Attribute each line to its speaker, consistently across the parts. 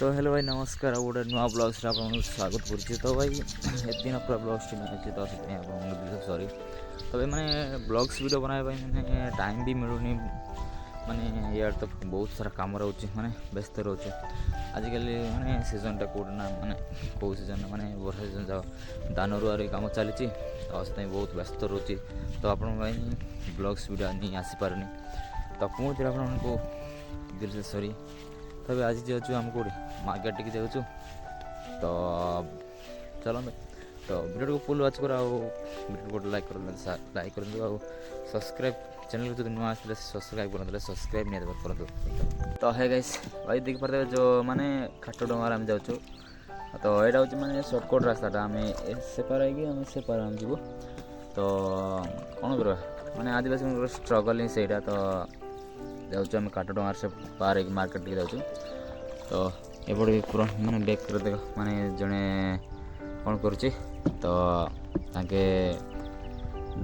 Speaker 1: तो हेलो भाई नमस्कार गोटे नुआ ब्लग्स आपको स्वागत करुच्छे। तो भाई एत दिन पूरा ब्लग्स नहीं अच्छे तो से सॉरी। तो भाई मैंने ब्लग्स वीडियो बनाया मैंने टाइम भी मिलूनी माने यार तो बहुत सारा काम रोचे माने व्यस्त रोचे आजिकल माने सीजनटा कौटे ना माने कौ सीजन माने वर्षा सीजन जाओ धान रुआर काम चली तो से बहुत व्यस्त रोचे। तो आप ब्लग्स वीडियो नहीं आसीपारे तो पुणी आपको दिल से सॉरी। तब आज जाऊँ आम कौटे मार्केट टिके जाऊँ तो चलो तो वीडियो को फुल वाच कर वीडियो को लाइक कर सब्सक्राइब चैनल को जो नुआ आसते सब्सक्राइब कर सब्सक्राइब नहीं कर तो है गाइस भाई देख पारे जो माने खाट डोंगार आम जाऊँ तो यहाँ हूँ माने सर्टकट रास्ताटा आम सेपार आम सेपार आम जीव तो कौन कर माने आदिवासी स्ट्रगल से तो जाऊँ आम काट डोंगार से पार हो मार्केट टिके जाऊँ तो एपटे पूरा माने बैक कर देख माने जड़े कौन करुच्ची तो ताके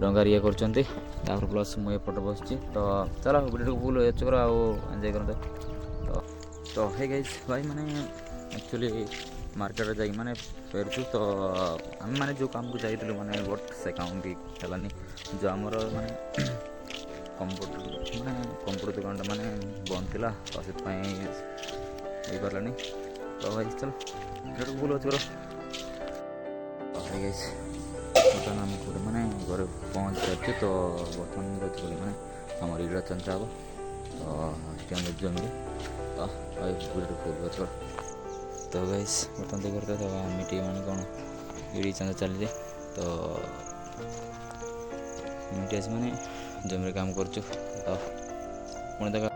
Speaker 1: डंगार ये कर प्लस मुझे एपटे बस तो चलो वीडियो को फुल एच कर एंजॉय कर तो है गाइस भाई माने एक्चुअली मार्केट जाए माने फेरचु तो आम माने जो काम को जाइलु माने बट से काम भी चलानी जो आमर माने कंप्यूटर माने कंप्यूटर दुकान माने बंद थिला तो से पारानी तो भाई चलो वीडियो को फुल एच कर गाइस बर्तमान आम गोटे मैंने घर पहुँच सारी तो बर्तमान बोले मैंने आम इड़ा चंचा हम तो जमी तो भाई वीडियो फुल एच कर तो गाइस बर्तमान देखते तो मीटिंग मैंने कौन इड़ी चंदा चली तो मीटिंग मैंने जमी काम कर तो पुणी देखा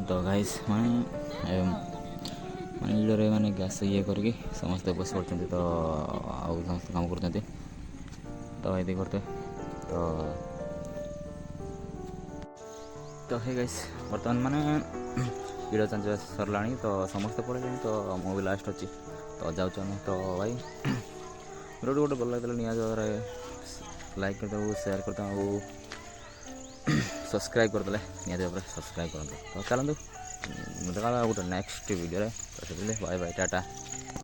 Speaker 1: तो गाइस माने माने माने गैस ये करके समस्ते बस पड़ते तो आउ समस्त काम करते तो ये करते तो है गाइस बर्तमान माने वीडियो चांचा सरला तो समस्ते पड़े तो मु भी लास्ट अच्छी तो जाऊँ तो भाई वीडियो गोटे भल लगे निज लाइक करदे शेयर करदे सब्सक्राइब करदे निज सब्सक्राइब करते तो चलते देखा गोटे नेक्स्ट वीडियो तो बाय बाय टाटा।